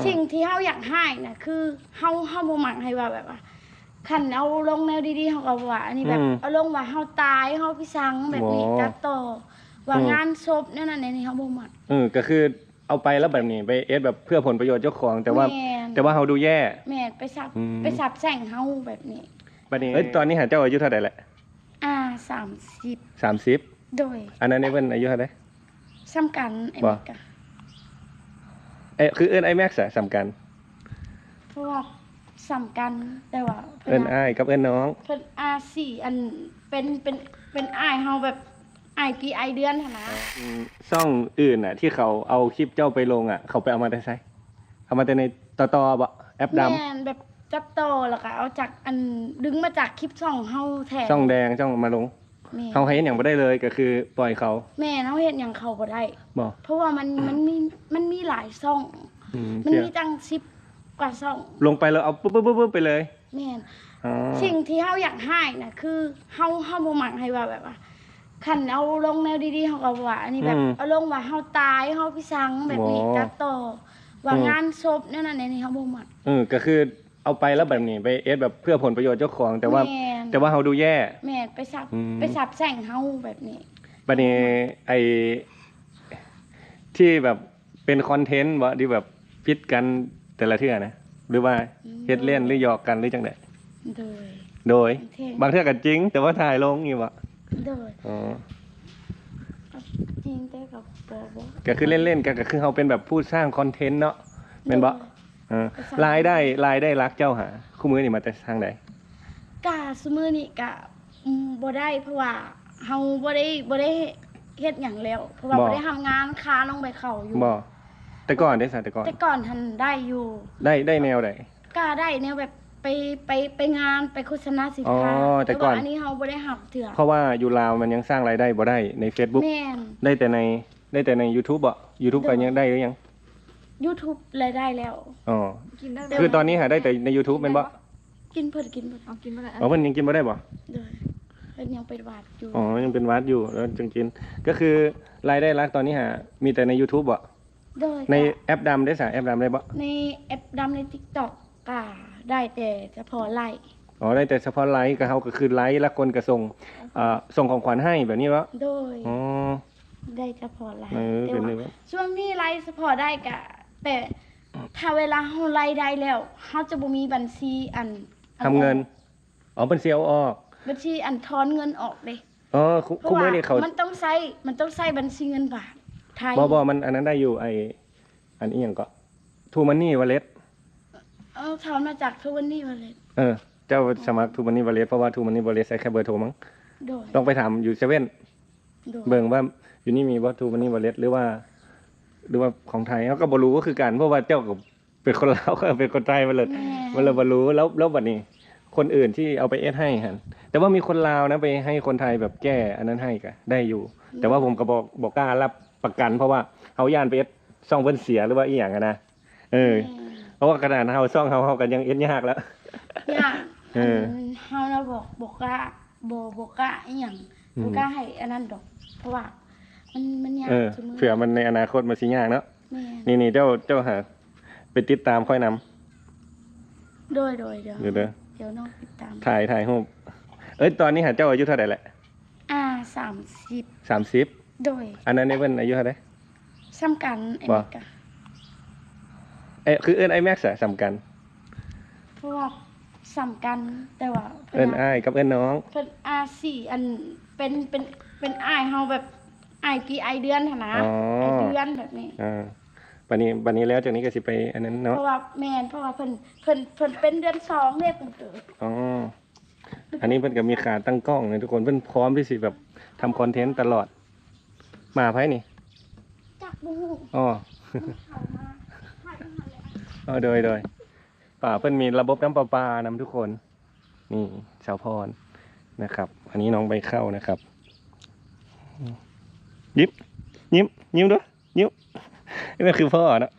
สิ่งที่เฮาอยากให้น่ะคือเฮาบ่มักให้ว่าแบบว่าคันเอาลงแนวดีๆเฮาก็ว่าอันนี้แบบเอาลงว่าเฮาตายเฮาพิสังแบบนี้ตัดต่อว่างานศพนั่นน่ะนี่เฮาบ่มักก็คือเอาไปแล้วแบบนี้ไปเอสแบบเพื่อผลประโยชน์เจ้าของแต่ว่าเฮาดูแย่แม่ไปสับแช่งเฮาแบบนี้บัดนี้ตอนนี้หาเจ้าอายุเท่าใดแหละ30โดยอันนั้นเพิ่นอายุเท่าใดซ้ำกันไอ้แม็กกะคือเอิ้นไอ้แม็กซ์ซ้ำกันเพราะว่าซ้ำกันแต่ว่าเอิ้นอ้ายกับเอิ้นน้องเพิ่น4อันเป็นอ้ายเฮาแบบอ้ายกี่อ้ายเดือนหั่นนะช่องอื่นน่ะที่เขาเอาคลิปเจ้าไปลงอ่ะเขาไปเอามาได้ไสเอามาแต่ในต่อบ่แอปดำแม่นแบบจับต่อแล้วก็เอาจากอันดึงมาจากคลิปช่องเฮาแท้ช่องแดงช่องมาลงเฮาเฮ็ดหยังบ่ได้เลยก็คือปล่อยเขาแม่เฮาเฮ็ดหยังเขาบ่ได้บ่เพราะว่ามันมีหลายช่องมันมีตั้ง10กว่าช่องลงไปแล้วเอาปึ๊บๆๆไปเลยแม่นสิ่งที่เฮาอยากให้น่ะคือเฮาบ่มักให้ว่าแบบว่าคันเอาลงแนวดีๆเฮาก็ว่าอันนี้แบบเอาลงว่าเฮาตายเฮาพิสังแบบนี้ตัดต่อว่างานศพนั่นน่ะนี่เฮาบ่มักก็คือเอาไปแล้วแบบนี้ไปเอสแบบเพื่อผลประโยชน์เจ้าของแต่ว่าเฮาดูแย่แม่ไปสับแช่งเฮาแบบนี้บัดนี้ไอ้ที่แบบเป็นคอนเทนต์บ่ที่แบบพิดกันแต่ละเทื่อนะหรือว่าเฮ็ดเล่นหรือหยอกกันหรือจังได๋โดยบางเทื่อก็จริงแต่ว่าถ่ายลงอีบ่โดยจริงแต่ก็บ่ก็คือเล่นๆกันก็คือเฮาเป็นแบบผู้สร้างคอนเทนต์เนาะแม่นบ่รายได้รักเจ้าหาคู่มือนี่มาแต่ทางใดกะซุมื้อนี้กะบ่ได้เพราะว่าเฮาบ่ได้เฮ็ดหยังแล้วเพราะว่าบ่ได้ทำงานค้าลงไปเข้าอยู่บ่แต่ก่อนได้ซะแต่ก่อนทันได้อยู่ได้แนวใดก็ได้แนวแบบไปงานไปโฆษณาสินค้าแต่ก่อนอันนี้เฮาบ่ได้รับเถื่อเพราะว่าอยู่ลาวมันยังสร้างรายได้บ่ได้ใน Facebook ได้แต่ใน YouTube บ่ YouTube ก็ยังได้หรือยัง YouTube รายได้แล้วกินได้คือตอนนี้หาได้แต่ใน YouTube แม่นบ่กินบ่กินบ่ได้เพิ่นยังกินบ่ได้บ่เพิ่นยังเป็นวัดอยู่ยังเป็นวัดอยู่แล้วจึงกินก็คือรายได้หลักตอนนี้หามีแต่ใน YouTube บ่ในแอปดำได้ซะแอปดำได้บ่ในแอปดำใน TikTok ก็ได้แต่เฉพาะไลค์ได้แต่เฉพาะไลค์ก็เฮาก็คือไลค์แล้วคนก็ส่งของขวัญให้แบบนี้บ่โดยได้เฉพาะไลค์แต่ว่าช่วงนี้ไลค์เฉพาะได้ก็แต่ถ้าเวลาเฮาไลค์ได้แล้วเฮาจะบ่มีบัญชีอันทำเงินบัญชีเอาออกบัญชีอันถอนเงินออกเด้คู่มื้อนี้เขามันต้องใช้บัญชีเงินบาทไทยบ่มันอันนั้นได้อยู่อันอีหยังก็ True Money Wallet ถอนมาจาก True Money Wallet เจ้าสมัคร True Money Wallet เพราะว่า True Money Wallet ใช้แค่เบอร์โทรมั้งต้องไปถามอยู่เซเว่นเบิ่งว่าอยู่นี่มีบ่ True Money Wallet หรือว่าของไทยเฮาก็บ่รู้ก็คือกันเพราะว่าเจ้าก็เป็นคนลาวก็เป็นคนไทยมาเลยบ่รู้แล้วบัดนี้คนอื่นที่เอาไปเอสให้หั่นแต่ว่ามีคนลาวนะไปให้คนไทยแบบแก้อันนั้นให้ก็ได้อยู่แต่ว่าผมก็บ่กล้ารับประกันเพราะว่าเฮาย่านไปเอสช่องเพิ่นเสียหรือว่าอีหยังนะเพราะว่าขนาดเฮาช่องเฮากันยังเอสยากแล้วยากเฮาน่ะบอกกล้าบ่กล้าอีหยังบ่กล้าให้อันนั้นดอกเพราะว่ามันยากเผื่อมันในอนาคตมันสิยากเนาะนี่เจ้าหาไปติดตามค่อยนำโดยเดี๋ยวน้องติดตามถ่ายรูปตอนนี้หาเจ้าอายุเท่าใดแหละ30โดยอันนั้นเพิ่นอายุเท่าใดซ้ำกันไอ้แม็กกะคือเอิ้นไอ้แม็กซ์ซ้ำกันเพราะว่าซ้ำกันแต่ว่าเอิ้นอ้ายกับเอิ้นน้องเพิ่น4อันเป็นอ้ายเฮาแบบอ้ายกี่อ้ายเดือนหั่นนะอ้ายเดือนแบบนี้บัดนี้แล้วจากนี้ก็สิไปอันนั้นเนาะเพราะว่าแม่นเพราะว่าเพิ่นเป็นเดือน2เด้เพิ่นเกิดอันนี้เพิ่นก็มีขาตั้งกล้องนะทุกคนเพิ่นพร้อมที่สิแบบทำคอนเทนต์ตลอดมาไผนี่จักบ่ฮู้เข้ามาโดยป่าเพิ่นมีระบบน้ำประปานำทุกคนนี่สาวพรนะครับอันนี้น้องใบเข้านะครับยิ้มด้วยยิ้มนี่คือพ่อเนาะ